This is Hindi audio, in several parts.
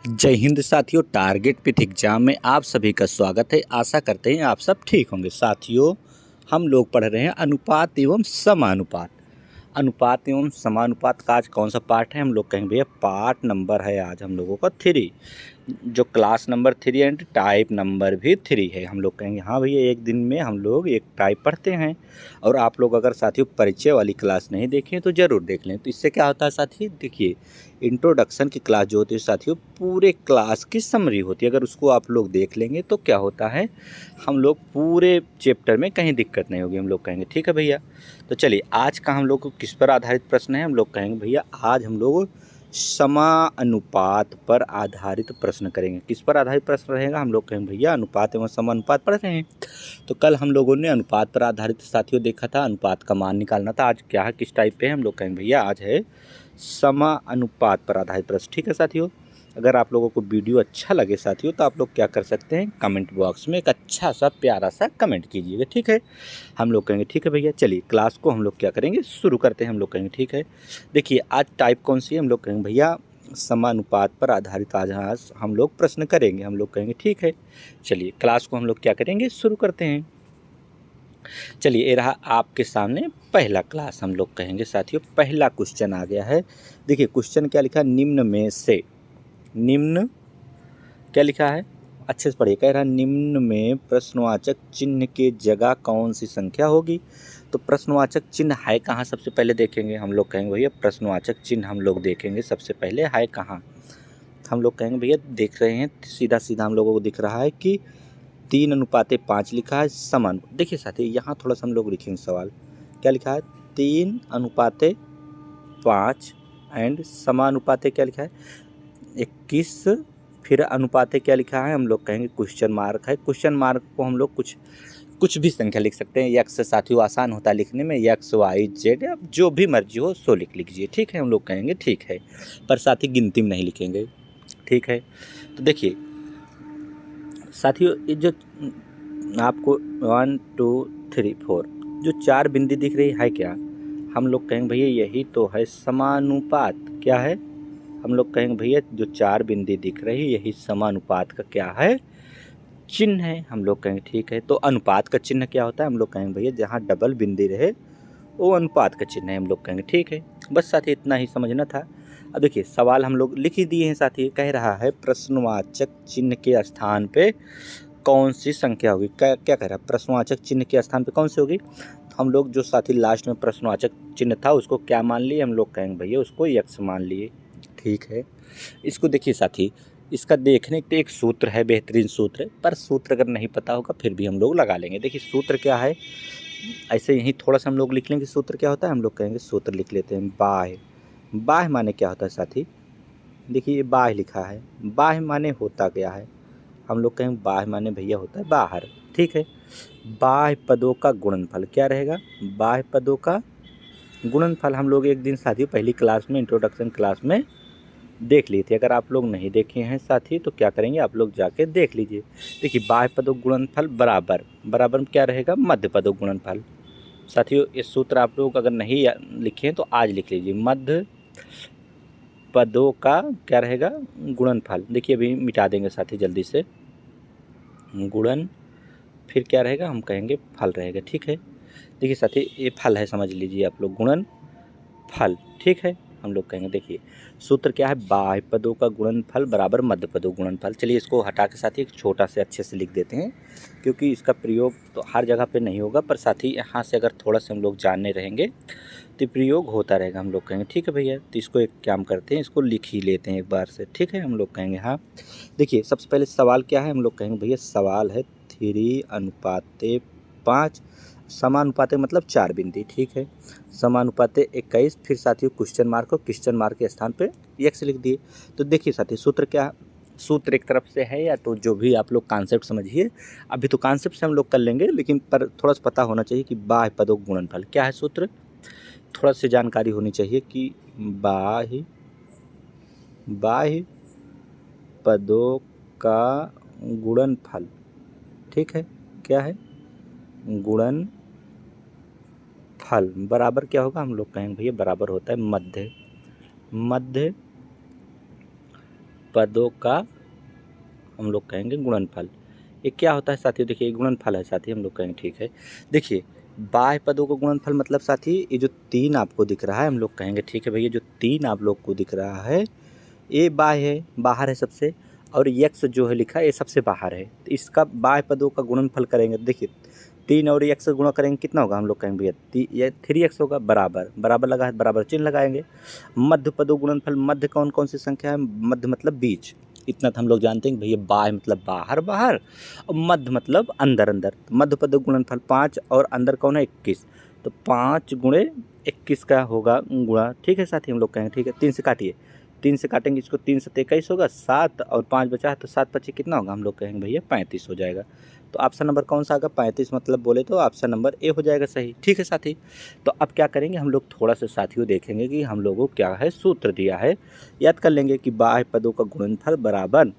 जय हिंद साथियों। टारगेट विथ एग्जाम में आप सभी का स्वागत है। आशा करते हैं आप सब ठीक होंगे। साथियों, हम लोग पढ़ रहे हैं अनुपात एवं समानुपात। अनुपात एवं समानुपात का आज कौन सा पार्ट है? हम लोग कहेंगे भैया पार्ट नंबर है आज हम लोगों का 3, जो class number 3 and type number भी 3 है। हम लोग कहेंगे हाँ भैया, एक दिन में हम लोग एक टाइप पढ़ते हैं। और आप लोग अगर साथियों परिचय वाली क्लास नहीं देखें तो ज़रूर देख लें। तो इससे क्या होता है साथी, देखिए इंट्रोडक्शन की क्लास जो होती है साथियों, पूरे क्लास की समरी होती है। अगर उसको आप लोग देख लेंगे तो क्या होता है, हम लोग पूरे चैप्टर में कहीं दिक्कत नहीं होगी। हम लोग कहेंगे ठीक है भैया। तो चलिए आज का हम लोग को किस पर आधारित प्रश्न है? हम लोग कहेंगे भैया आज हम लोग समानुपात पर आधारित प्रश्न करेंगे। किस पर आधारित प्रश्न रहेगा? हम लोग कहेंगे भैया अनुपात एवं समानुपात पढ़ रहे हैं। तो कल हम लोगों ने अनुपात पर आधारित साथियों देखा था, अनुपात का मान निकालना था। आज क्या है, किस टाइप पे है? हम लोग कहेंगे भैया आज है समानुपात पर आधारित प्रश्न। ठीक है साथियों, अगर आप लोगों को वीडियो अच्छा लगे साथियों तो आप लोग क्या कर सकते हैं, कमेंट बॉक्स में एक अच्छा सा प्यारा सा कमेंट कीजिएगा। ठीक है, हम लोग कहेंगे ठीक है भैया। चलिए क्लास को हम लोग क्या करेंगे, शुरू करते हैं। हम लोग कहेंगे ठीक है। देखिए आज टाइप कौन सी है? हम लोग कहेंगे भैया समानुपात पर आधारित आज हम लोग प्रश्न करेंगे। हम लोग कहेंगे ठीक है। चलिए क्लास को हम लोग क्या करेंगे, शुरू करते हैं। चलिए ये रहा आपके सामने पहला क्लास। हम लोग कहेंगे साथियों पहला क्वेश्चन आ गया है। देखिए क्वेश्चन क्या लिखा है, निम्न में से, निम्न क्या लिखा है, अच्छे से पढ़िए। कह रहा है निम्न में प्रश्नवाचक चिन्ह के जगह कौन सी संख्या होगी? तो प्रश्नवाचक चिन्ह है कहाँ, सबसे पहले देखेंगे। हम लोग कहेंगे भैया प्रश्नवाचक चिन्ह हम लोग देखेंगे सबसे पहले है कहाँ। हम लोग कहेंगे भैया देख रहे हैं सीधा सीधा हम लोगों को दिख रहा है कि 3:5 लिखा है समान। देखिए साथी यहाँ थोड़ा सा हम लोग लिखेंगे सवाल, क्या लिखा है, 3:5 एंड समानुपाते क्या लिखा है 21, फिर अनुपाते क्या लिखा है, हम लोग कहेंगे क्वेश्चन मार्क है। क्वेश्चन मार्क को हम लोग कुछ भी संख्या लिख सकते हैं। यक्स साथियों आसान होता है लिखने में, यक्स वाई जेड, अब जो भी मर्जी हो सो लिख लीजिए। ठीक है, हम लोग कहेंगे ठीक है, पर साथी गिनती में नहीं लिखेंगे। ठीक है, तो देखिए साथियों ये जो आपको 1 2 3 4 जो 4 बिंदी दिख रही है क्या? हम लोग कहेंगे भैया यही तो है समानुपात। क्या है? हम लोग कहेंगे भैया जो 4 बिंदी दिख रही है यही समानुपात का क्या है, चिन्ह है। हम लोग कहेंगे ठीक है। तो अनुपात का चिन्ह क्या होता है? हम लोग कहेंगे भैया जहाँ डबल बिंदी रहे वो अनुपात का चिन्ह है। हम लोग कहेंगे ठीक है। बस साथी इतना ही समझना था। अब देखिए सवाल हम लोग लिख ही दिए हैं साथी, कह रहा है प्रश्नवाचक चिन्ह के स्थान पे कौन सी संख्या होगी। क्या क्या कह रहा है, प्रश्नवाचक चिन्ह के स्थान पे कौन सी होगी? तो हम लोग जो साथी लास्ट में प्रश्नवाचक चिन्ह था उसको क्या मान लिए? हम लोग कहेंगे भैया उसको यक्स मान लिए। ठीक है, इसको देखिए साथी, इसका देखने के एक सूत्र है, बेहतरीन सूत्र है, पर सूत्र अगर नहीं पता होगा फिर भी हम लोग लगा लेंगे। देखिए सूत्र क्या है, ऐसे यहीं थोड़ा सा हम लोग लिख लेंगे सूत्र क्या होता है। हम लोग कहेंगे सूत्र लिख लेते हैं, बाह्य। बाह्य माने क्या होता है साथी, देखिए ये बाह्य लिखा है, बाह्य माने होता क्या है? हम लोग कहेंगे बाह्य माने भैया होता है बाहर। ठीक है, बाह्य पदों का गुणनफल क्या रहेगा, बाह्य पदों का गुणनफल। हम लोग एक दिन साथियों पहली क्लास में इंट्रोडक्शन क्लास में देख लिए थे। अगर आप लोग नहीं देखे हैं साथी तो क्या करेंगे, आप लोग जाके देख लीजिए। देखिए बाह्य पदों गुणनफल बराबर, बराबर में क्या रहेगा, मध्य पदों गुणनफल। साथियों ये सूत्र आप लोग अगर नहीं लिखे तो आज लिख लीजिए, मध्य पदों का क्या रहेगा, गुणनफल। देखिए अभी मिटा देंगे साथी जल्दी से, गुणन फिर क्या रहेगा, हम कहेंगे फल रहेगा। ठीक है, देखिए साथी ये फल है, समझ लीजिए आप लोग, गुणन फल। ठीक है, हम लोग कहेंगे देखिए सूत्र क्या है, बाह्य पदों का गुणनफल बराबर मध्य पदों गुणनफल। चलिए इसको हटा के साथ ही एक छोटा से अच्छे से लिख देते हैं, क्योंकि इसका प्रयोग तो हर जगह पे नहीं होगा, पर साथ ही यहाँ से अगर थोड़ा से हम लोग जानने रहेंगे तो प्रयोग होता रहेगा। हम लोग कहेंगे ठीक है भैया, तो इसको एक काम करते हैं, इसको लिख ही लेते हैं एक बार से। ठीक है, हम लोग कहेंगे हाँ। देखिए सबसे पहले सवाल क्या है, हम लोग कहेंगे भैया सवाल है 3:5 समानुपाते मतलब 4 बिंदी। ठीक है, समानुपाते 21, फिर साथियों क्वेश्चन मार्क हो, क्वेश्चन मार्क के स्थान पे एक्स लिख दिए। तो देखिए साथियों सूत्र क्या, सूत्र एक तरफ से है या तो जो भी आप लोग कॉन्सेप्ट समझिए, अभी तो कॉन्सेप्ट से हम लोग कर लेंगे, लेकिन पर थोड़ा सा पता होना चाहिए कि बाह्य पदों गुणनफल क्या है सूत्र, थोड़ा सी जानकारी होनी चाहिए कि बाह्य पदों का गुणनफल। ठीक है, क्या है, गुणनफल बराबर क्या होगा, हम लोग कहेंगे भैया बराबर होता है मध्य पदों का हम लोग कहेंगे गुणनफल। ये क्या होता है साथियों, देखिए गुणनफल है साथी, हम लोग कहेंगे ठीक है। देखिए बाह्य पदों का गुणनफल मतलब साथी ये जो 3 आपको दिख रहा है हम लोग कहेंगे ठीक है भैया, जो 3 आप लोग को दिख रहा है ये बाह्य है, बाहर है सबसे, और यक्स जो है लिखा है ये सबसे बाहर है। तो इसका बाह्य पदों का गुणनफल करेंगे, देखिए 3 और यक्स गुणा करेंगे कितना होगा, हम लोग कहेंगे भैया ये 3x होगा, बराबर बराबर लगा है, बराबर चिन्ह लगाएंगे। मध्य पदों गुणनफल, मध्य कौन कौन सी संख्या है, मध्य मतलब बीच, इतना तो हम लोग जानते हैं कि भैया बाह्य मतलब बाहर बाहर और मध्य मतलब अंदर अंदर। तो मध्य पदों गुणनफल 5 और अंदर कौन है 21, तो 5 गुणे 21 का होगा गुणा, ठीक है साथी हम लोग कहेंगे ठीक है। 3 से काटिए, 3 से काटेंगे इसको, 3 से 21 होगा, 7 और 5 बचा है तो 7 25 कितना होगा, हम लोग कहेंगे भैया 35 हो जाएगा। तो ऑप्शन नंबर कौन सा आएगा, 35 मतलब बोले तो ऑप्शन नंबर ए हो जाएगा सही, ठीक है साथी। तो अब क्या करेंगे हम लोग थोड़ा सा साथियों देखेंगे कि हम लोगों को क्या है सूत्र दिया है, याद कर लेंगे कि बाह्य पदों का गुणनफल बराबर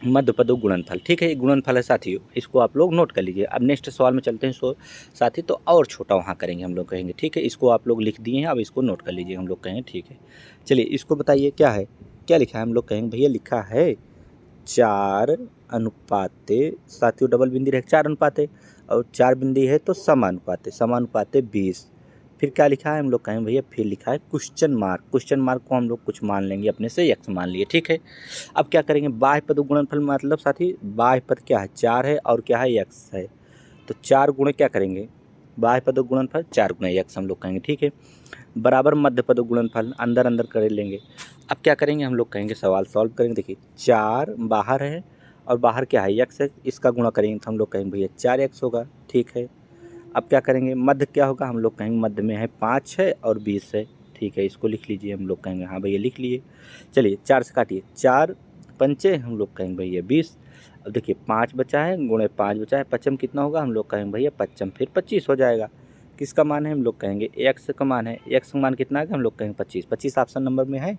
मध्य पदों गुणनफल, ठीक है। ये गुणनफल है साथियों, इसको आप लोग नोट कर लीजिए। अब नेक्स्ट सवाल में चलते हैं साथी, तो और छोटा वहाँ करेंगे हम लोग कहेंगे ठीक है। इसको आप लोग लिख दिए हैं, अब इसको नोट कर लीजिए हम लोग कहेंगे ठीक है। चलिए इसको बताइए क्या है, क्या लिखा है, हम लोग कहेंगे भैया लिखा है 4 अनुपाते, साथियों डबल बिंदी रहे 4 अनुपाते और 4 बिंदी है तो समानुपाते, समानुपाते 20। फिर क्या लिखा है, हम लोग कहेंगे भैया फिर लिखा है क्वेश्चन मार्क, क्वेश्चन मार्क को हम लोग कुछ मान लेंगे अपने से, x मान लिए, ठीक है। अब क्या करेंगे, बाह्य पद गुणनफल मतलब साथी बाह्य पद क्या है 4 है और क्या है x है, तो 4 गुणे क्या करेंगे, बाह्य पद गुणनफल 4 गुणे x हम लोग कहेंगे ठीक है, बराबर मध्य पद गुणनफल अंदर अंदर कर लेंगे। अब क्या करेंगे, हम लोग कहेंगे सवाल सॉल्व करेंगे, देखिए 4 बाहर है और बाहर क्या है x है, इसका गुणा करेंगे तो हम लोग कहेंगे भैया 4x होगा, ठीक है। अब क्या करेंगे, मध्य क्या होगा, हम लोग कहेंगे मध्य में है 5 है और 20 है, ठीक है। इसको लिख लीजिए, हम लोग कहेंगे हाँ भैया लिख लिए। चलिए 4 से काटिए, 4 पंचे हम लोग कहेंगे भैया 20। अब देखिए 5 बचा है गुणे 5 बचा है, पचम कितना होगा, हम लोग कहेंगे भैया पचम फिर 25 हो जाएगा। किसका मान है, हम लोग कहेंगे x का मान है, x का मान कितना है, हम लोग कहेंगे 25, 25 ऑप्शन नंबर में है,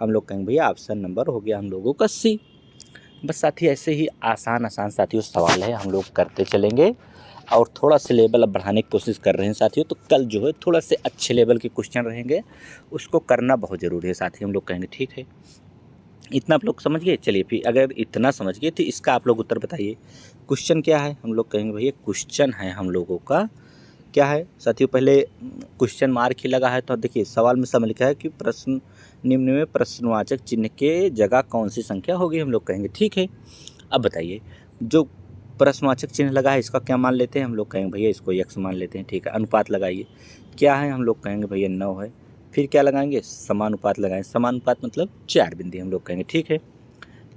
हम लोग कहेंगे भैया ऑप्शन नंबर हो गया हम लोगों का सी। बस साथी ऐसे ही आसान आसान साथियों सवाल है हम लोग करते चलेंगे और थोड़ा सा लेवल अब बढ़ाने की कोशिश कर रहे हैं साथियों। तो कल जो है थोड़ा से अच्छे लेवल के क्वेश्चन रहेंगे, उसको करना बहुत ज़रूरी है साथी, हम लोग कहेंगे ठीक है। इतना आप लोग समझ गए, चलिए फिर अगर इतना समझ गए तो इसका आप लोग उत्तर बताइए। क्वेश्चन क्या है, हम लोग कहेंगे भैया क्वेश्चन है हम लोगों का क्या है साथियों, पहले क्वेश्चन मार्क ही लगा है तो देखिए सवाल में समय लिखा है कि प्रश्न निम्न में प्रश्नवाचक चिन्ह के जगह कौन सी संख्या होगी, हम लोग कहेंगे ठीक है। अब बताइए जो प्रश्नवाचक चिन्ह लगा है इसका क्या मान लेते हैं, हम लोग कहेंगे भैया इसको x मान लेते हैं, ठीक है। अनुपात लगाइए, क्या है, हम लोग कहेंगे भैया 9 है। फिर क्या लगाएंगे, समानुपात लगाएंगे, समानुपात मतलब 4 बिंदी हम लोग कहेंगे ठीक है।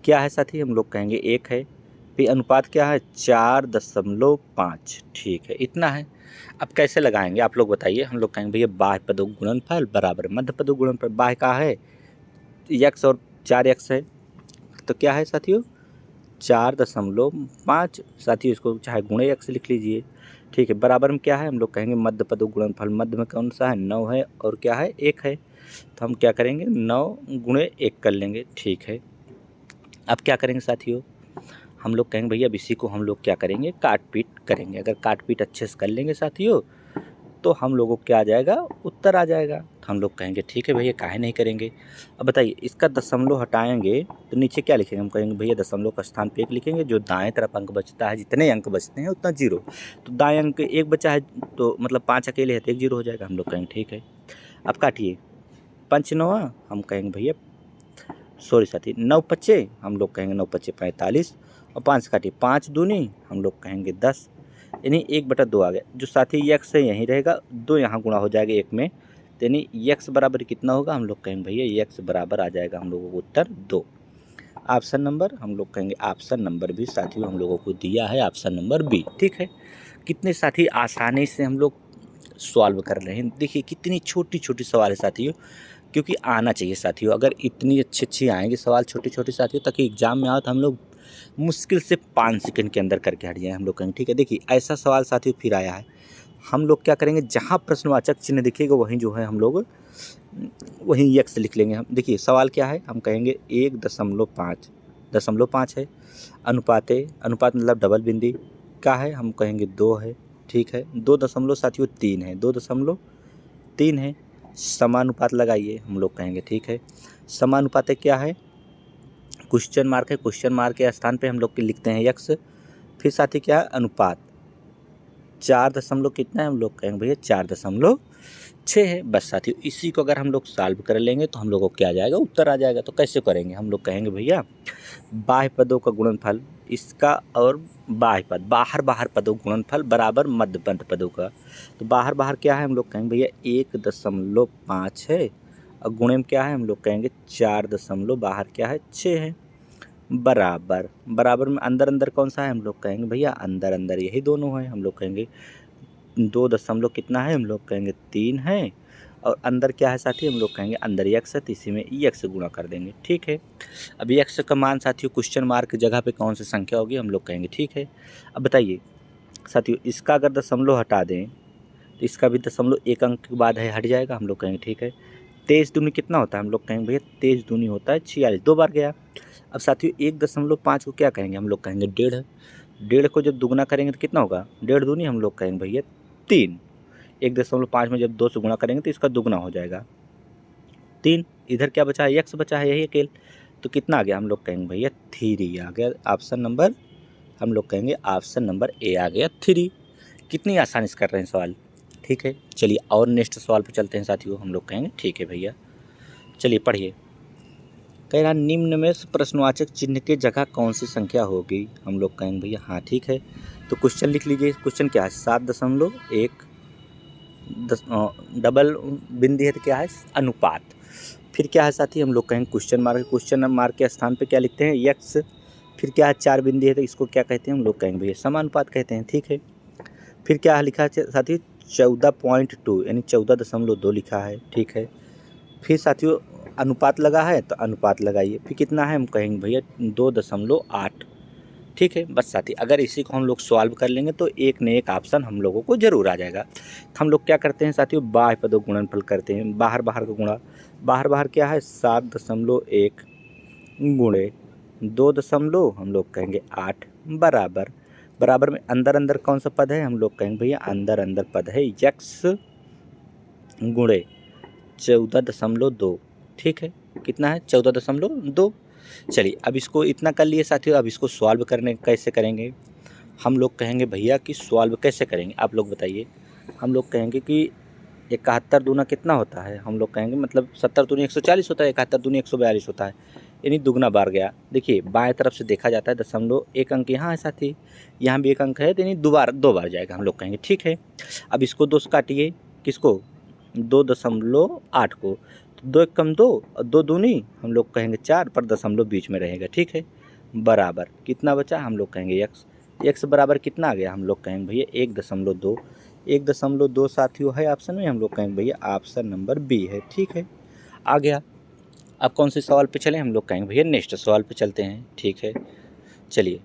क्या है साथी, हम लोग कहेंगे 1 है। फिर अनुपात क्या है 4.5, ठीक है इतना है। अब कैसे लगाएंगे आप लोग बताइए, हम लोग कहेंगे भैया बाह्य पदों गुणनफल बराबर मध्य पदों गुणनफल, बाह्य का है x और 4x है तो क्या है साथियों 4.5 साथियों, इसको चाहे गुणे x लिख लीजिए, ठीक है। बराबर में क्या है, हम लोग कहेंगे मध्य पदों गुणनफल, मध्य में कौन सा है 9 है और क्या है 1 है, तो हम क्या करेंगे 9 गुणे 1 कर लेंगे, ठीक है। अब क्या करेंगे साथियों, हम लोग कहेंगे भैया अब इसी को हम लोग क्या करेंगे काट पीट करेंगे, अगर काट पीट अच्छे से कर लेंगे साथियों तो हम लोगों को क्या आ जाएगा उत्तर आ जाएगा। तो हम लोग कहेंगे ठीक है भैया काहे नहीं करेंगे। अब बताइए इसका दशमलव हटाएंगे तो नीचे क्या लिखेंगे, हम कहेंगे भैया दशमलव का स्थान पे 1 लिखेंगे, जो दाएं तरफ अंक बचता है जितने अंक बचते हैं उतना 0, तो दाएं अंक 1 बचा है तो मतलब 5 अकेले है तो 1 0 हो जाएगा, हम लोग कहेंगे ठीक है। अब काटिए 5 9 हम कहेंगे भैया सॉरी साथी 9 पच्चे, हम लोग कहेंगे 9 पच्चे 45 और 5 से काटिए 5 दूनी हम लोग कहेंगे 10, यानी 1/2 आ गया। जो साथी x है यहीं रहेगा, 2 यहाँ गुणा हो जाएगा 1 में, तो यानी x बराबर कितना होगा, हम लोग कहेंगे भैया x बराबर आ जाएगा हम लोगों को उत्तर 2। ऑप्शन नंबर हम लोग कहेंगे ऑप्शन नंबर भी साथियों हम लोगों को दिया है ऑप्शन नंबर बी, ठीक है। कितने साथी आसानी से हम लोग सॉल्व कर रहे हैं, देखिए कितनी छोटी छोटी सवाल है साथियों, क्योंकि आना चाहिए साथियों, अगर इतनी अच्छी आएंगे सवाल छोटे छोटे साथियों ताकि एग्जाम में आओ तो हम लोग मुश्किल से 5 सेकंड के अंदर करके हट जाए, हम लोग कहेंगे ठीक है। देखिए ऐसा सवाल साथियों फिर आया है, हम लोग क्या करेंगे जहाँ प्रश्नवाचक चिन्ह दिखेगा वहीं जो है हम लोग वहीं x लिख लेंगे। हम देखिए सवाल क्या है, हम कहेंगे 1.5 0.5 है, अनुपाते अनुपात मतलब डबल बिंदी का है, हम कहेंगे 2 है, ठीक है। 2 दशमलव साथियों 3 है, 2.3 है, समानुपात लगाइए हम लोग कहेंगे ठीक है। समानुपात क्या है क्वेश्चन मार्क है, क्वेश्चन मार्क के स्थान पे हम लोग लिखते हैं x। फिर साथी क्या है, अनुपात 4 दशमलव कितना है, हम लोग कहेंगे भैया 4.6 है। बस साथियों इसी को अगर हम लोग सॉल्व कर लेंगे तो हम लोगों को क्या आ जाएगा, उत्तर आ जाएगा। तो कैसे करेंगे, हम लोग कहेंगे भैया बाह्य पदों का गुणनफल इसका और बाह्य पद बाहर पदों गुणनफल बराबर मध्य पदों का। तो बाहर क्या है, हम लोग कहेंगे भैया 1.5 है और गुणे में क्या है, हम लोग कहेंगे 4 दशमलव बाहर क्या है 6 है, बराबर में अंदर कौन सा है, हम लोग कहेंगे भैया अंदर यही दोनों है। हम लोग कहेंगे 2 दशमलव कितना है, हम लोग कहेंगे 3 है और अंदर क्या है साथी, हम लोग कहेंगे अंदर x है तो इसी में x से गुणा कर देंगे। ठीक है, अब x का मान साथियों क्वेश्चन मार्क की जगह पे कौन सी संख्या होगी, हम लोग कहेंगे ठीक है। अब बताइए साथियों इसका अगर दशमलव हटा दें तो इसका भी दशमलव एक अंक के बाद है हट जाएगा, हम लोग कहेंगे ठीक है। 23 दूनी कितना होता है, हम लोग कहेंगे भैया 23 दूनी होता है 46, 2 बार गया। अब साथियों 1.5 को क्या कहेंगे, हम लोग कहेंगे 1.5 को जब दुगना करेंगे तो कितना होगा, 1.5 दूनी हम लोग कहेंगे भैया 3। 1.5 में जब 2 से गुणा करेंगे तो इसका दुगना हो जाएगा 3। इधर क्या बचा है, x बचा है यही अकेले, तो कितना आ गया, हम लोग कहेंगे भैया 3 आ गया। ऑप्शन नंबर हम लोग कहेंगे ऑप्शन नंबर ए आ गया 3। कितनी आसानी से कर रहे हैं सवाल। ठीक है, चलिए और नेक्स्ट सवाल पे चलते हैं साथियों। हम लोग कहेंगे ठीक है भैया, चलिए पढ़िए। कह रहा निम्न में प्रश्नवाचक चिन्ह के जगह कौन सी संख्या होगी, हम लोग कहेंगे भैया हाँ ठीक है। तो क्वेश्चन लिख लीजिए, क्वेश्चन क्या है 7.1 डबल बिंदी है तो क्या है अनुपात। फिर क्या है साथी, हम लोग कहेंगे क्वेश्चन मार्क के स्थान पे क्या लिखते हैं x। फिर क्या है 4 बिंदी है तो इसको क्या कहते हैं, हम लोग कहेंगे भैया समानुपात कहते हैं। ठीक है, फिर क्या लिखा है साथी 14.2 यानी 14.2 लिखा है। ठीक है, फिर साथियों अनुपात लगा है तो अनुपात लगाइए, फिर कितना है, हम कहेंगे भैया 2.8। ठीक है, बस साथी अगर इसी को हम लोग सॉल्व कर लेंगे तो एक न एक ऑप्शन हम लोगों को जरूर आ जाएगा। तो हम लोग क्या करते हैं साथियों, बाह्य पदों गुणनफल करते हैं, बाहर का गुणा, बाहर क्या है 7.1 गुणे 2 हम लोग कहेंगे 8 बराबर में अंदर कौन सा पद है, हम लोग कहेंगे भैया अंदर पद है x गुणे 14.2। ठीक है, कितना है 14.2। चलिए अब इसको इतना कर लिए साथियों, अब इसको सॉल्व करने कैसे करेंगे, हम लोग कहेंगे भैया कि सॉल्व कैसे करेंगे, आप लोग बताइए। हम लोग कहेंगे कि 71 दूना कितना होता है, हम लोग कहेंगे मतलब 70 दूनी 140 होता है, 71 दूनी 142 होता है, यानी दुगना बार गया। देखिए बाएं तरफ से देखा जाता है दशमलव एक अंक यहाँ है साथी, यहाँ भी एक अंक है तो यानी दो बार जाएगा, हम लोग कहेंगे ठीक है। अब इसको 2 से काटिए, किसको 2.8 को, तो 2 कम 2 और 2 दूनी हम लोग कहेंगे 4 पर दशमलव बीच में रहेगा। ठीक है, बराबर कितना बचा, हम लोग कहेंगे x बराबर कितना आ गया, हम लोग कहेंगे भैया 1.2 साथियों है ऑप्शन में, हम लोग कहेंगे भैया ऑप्शन नंबर बी है। ठीक है, आ गया। अब कौन से सवाल पे चलें, हम लोग कहेंगे भैया नेक्स्ट सवाल पे चलते हैं। ठीक है, चलिए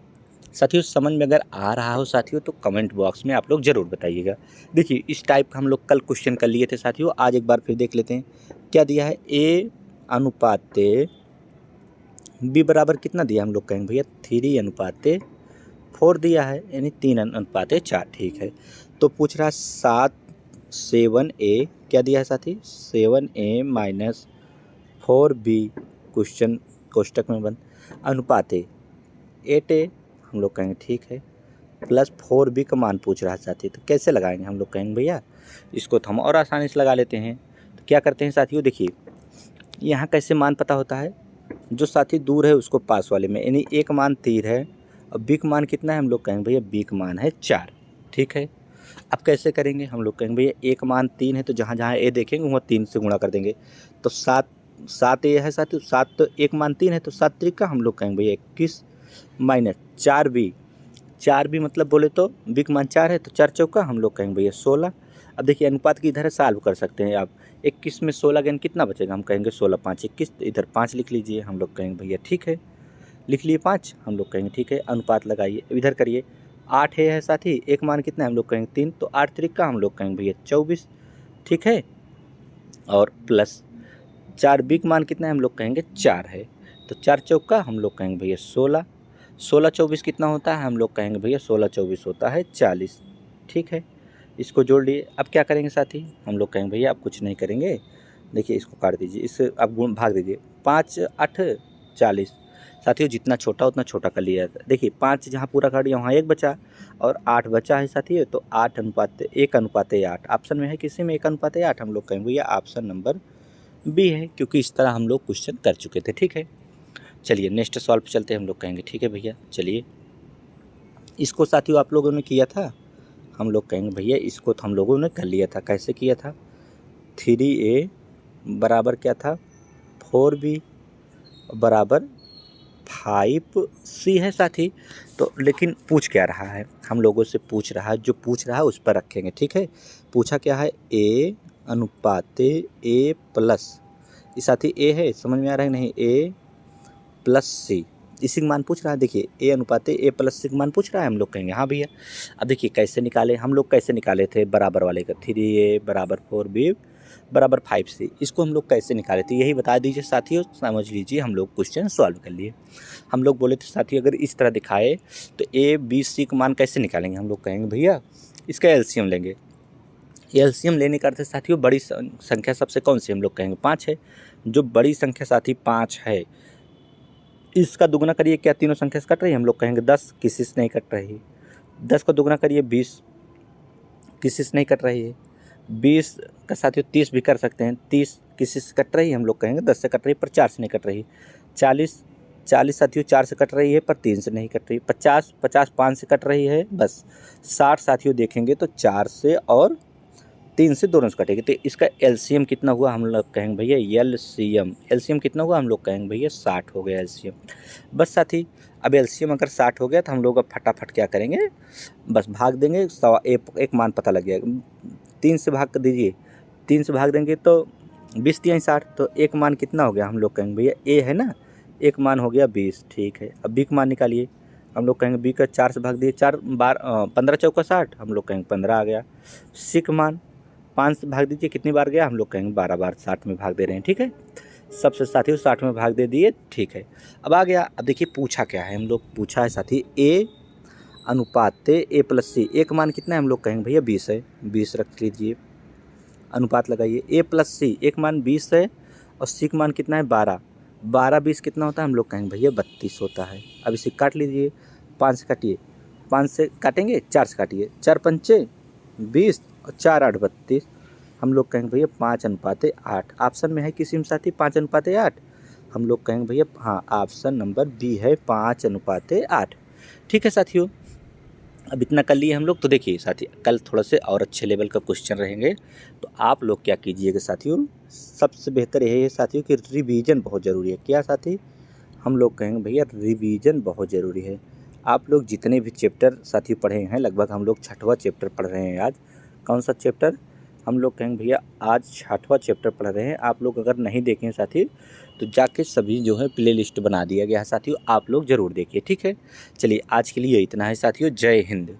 साथियों समझ में अगर आ रहा हो साथियों तो कमेंट बॉक्स में आप लोग ज़रूर बताइएगा। देखिए इस टाइप का हम लोग कल क्वेश्चन कर लिए थे साथियों, आज एक बार फिर देख लेते हैं क्या दिया है। a अनुपात b बराबर कितना दिया, हम लोग कहेंगे भैया 3:4 दिया है, यानी 3:4। ठीक है, तो पूछ रहा 7a क्या दिया है साथी 7a माइनस 4b क्वेश्चन कोष्टक में बंद अनुपात 8a, हम लोग कहेंगे ठीक है, प्लस 4b का मान पूछ रहा है साथी। तो कैसे लगाएंगे, हम लोग कहेंगे भैया इसको तो हम और आसानी से लगा लेते हैं। तो क्या करते हैं साथियों, देखिए यहाँ कैसे मान पता होता है, जो साथी दूर है उसको पास वाले में, यानी एक मान 3 है और b का मान कितना है, हम लोग कहेंगे भैया b का मान है 4। ठीक है, अब कैसे करेंगे, हम लोग कहेंगे भैया एक मान 3 है तो जहाँ जहाँ a देखेंगे वहाँ 3 से गुणा कर देंगे। तो 7 a है साथियों, 7 तो एक मान 3 है तो 7 त्रिका हम लोग कहेंगे भैया 21 माइनस 4b मतलब बोले तो b का मान 4 है तो 4 चौका हम लोग कहेंगे भैया 16। अब देखिए अनुपात की इधर सॉल्व कर सकते हैं आप, 21 में 16 गेन कितना बचेगा, हम कहेंगे 16 5 21, तो इधर 5 लिख लीजिए, हम लोग कहेंगे भैया ठीक है, लिख लिए 5, हम लोग कहेंगे ठीक है। अनुपात लगाइए, इधर करिए 8 है साथी, एक मान कितना है, हम लोग कहेंगे 3, तो 8 त्रिका हम लोग कहेंगे भैया 24। ठीक है, और प्लस 4b का मान कितना है, हम लोग कहेंगे 4 है, तो 4 चौका हम लोग कहेंगे भैया 16, 16 24 कितना होता है, हम लोग कहेंगे भैया 16 24 होता है 40। ठीक है, इसको जोड़ लिए। अब क्या करेंगे साथी, हम लोग कहेंगे भैया अब कुछ नहीं करेंगे, देखिए इसको काट दीजिए, इससे अब गुण भाग दीजिए, 5 8 40, साथियों जितना छोटा उतना छोटा कर लिया जाता है। देखिए 5 जहाँ पूरा कर दिया वहाँ 1 बचा और 8 बचा है साथियों, तो 1:8 ऑप्शन में है किसी में 1:8 हम लोग कहेंगे भैया ऑप्शन नंबर बी है, क्योंकि इस तरह हम लोग क्वेश्चन कर चुके थे। ठीक है, चलिए नेक्स्ट सॉल्व पे चलते हैं हम लोग कहेंगे। ठीक है भैया, चलिए इसको साथियों आप लोगों ने किया था, हम लोग कहेंगे भैया इसको तो हम लोगों ने कर लिया था। कैसे किया था? 3a बराबर क्या था 4b बराबर 5c है साथी। तो लेकिन पूछ क्या रहा है, हम लोगों से पूछ रहा है, जो पूछ रहा है उस पर रखेंगे। ठीक है, पूछा क्या है a प्लस, ये साथी a है, समझ में आ रहा है नहीं, a प्लस सी, इसी का मान पूछ रहा है। देखिए a प्लस सी का मान पूछ रहा है, हम लोग कहेंगे हाँ भैया। अब देखिए कैसे निकाले, हम लोग कैसे निकाले थे बराबर वाले का 3a बराबर 4b बराबर 5c, इसको हम लोग कैसे निकाले थे यही बता दीजिए साथियों, समझ लीजिए हम लोग क्वेश्चन सॉल्व कर लिए। हम लोग बोले थे साथियों अगर इस तरह दिखाए तो a b c का मान कैसे निकालेंगे, हम लोग कहेंगे भैया इसका एलसीएम लेंगे। एलसीएम लेने का अर्थ है साथियों बड़ी संख्या सबसे कौन सी, हम लोग कहेंगे 5 है। जो बड़ी संख्या साथी 5 है इसका दुगना करिए, क्या तीनों संख्या से कट रही है, हम लोग कहेंगे 10 किसी से नहीं कट रही। 10 का दुगना करिए 20 किसी से नहीं कट रही है। 20 का साथियों 30 भी कर सकते हैं, 30 किसी से कट रही है, हम लोग कहेंगे 10 से कट रही है पर 4 से नहीं कट रही। 40 साथियों 4 से कट रही है पर 3 से नहीं कट रही। 50 5 से कट रही है बस। 60 साथियों देखेंगे तो 4 से और 3 से दोनों से कटेगी। तो इसका एलसीएम कितना हुआ, हम लोग कहेंगे भैया एलसीएम कितना हुआ, हम लोग कहेंगे भैया 60 हो गया एलसीएम। बस साथी अब एलसीएम अगर 60 हो गया तो हम लोग अब फटाफट क्या करेंगे, बस भाग देंगे, एक मान पता लग गया। 3 से भाग कर दीजिए, 3 से भाग देंगे तो 20 3 60, तो एक मान कितना हो गया, हम लोग कहेंगे भैया ए है ना, एक मान हो गया 20। ठीक है, अब बी का मान निकालिए, हम लोग कहेंगे बी का 4 से भाग दिए, 4 बार 15 चौका 60, हम लोग कहेंगे 15 आ गया। सी का मान 5 से भाग दीजिए, कितनी बार गया, हम लोग कहेंगे 12 बार, 60 में भाग दे रहे हैं। ठीक है, सबसे साथियों 60 में भाग दे दिए। ठीक है, अब आ गया, अब देखिए पूछा क्या है, हम लोग पूछा है साथी a अनुपात a प्लस सी, एक मान कितना है, हम लोग कहेंगे भैया 20 है, 20 रख लीजिए, अनुपात लगाइए, a प्लस सी एक मान 20 है और सी का मान कितना है 12, 20 कितना होता है, हम लोग कहेंगे भैया 32 होता है। अब इसे काट लीजिए, 5 से काटिए, 5 से काटेंगे 4 से काटिए, 4 पंचे 20 और 4 8 32, हम लोग कहेंगे भैया 5:8। ऑप्शन में है किसी में साथी 5:8, हम लोग कहेंगे भैया हाँ ऑप्शन नंबर बी है 5:8। ठीक है साथियों, अब इतना कर लिए हम लोग। तो देखिए साथी कल थोड़ा से और अच्छे लेवल का क्वेश्चन रहेंगे, तो आप लोग क्या कीजिएगा साथियों, सबसे बेहतर यही है साथियों कि रिवीजन बहुत ज़रूरी है। क्या साथी, हम लोग कहेंगे भैया रिवीजन बहुत ज़रूरी है। आप लोग जितने भी चैप्टर साथियों पढ़े हैं, लगभग हम लोग 6वां चैप्टर पढ़ रहे हैं आज। कौन सा चैप्टर, हम लोग कहेंगे भैया आज 6वां चैप्टर पढ़ रहे हैं। आप लोग अगर नहीं देखें साथी तो जाके सभी जो है प्ले लिस्ट बना दिया गया है साथियों, आप लोग ज़रूर देखिए। ठीक है, चलिए आज के लिए इतना है साथियों, जय हिंद।